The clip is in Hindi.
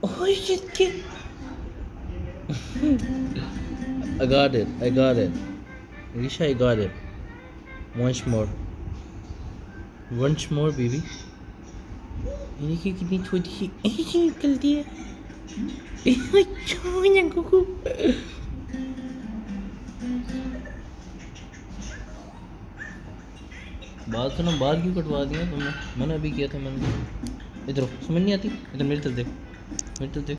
Oh shit, kid. I got it. I got it. Risha, I got it. Once more. Once more, baby. देखिए कितनी छोटी सी ऐसी निकलती है। कुकू। बात सुनो, बाल क्यों कटवा दिया तुमने? मैंने अभी किया था। मैंने इधर समझ नहीं आती। इधर मेरी तरफ देख, मेरी तरफ देख।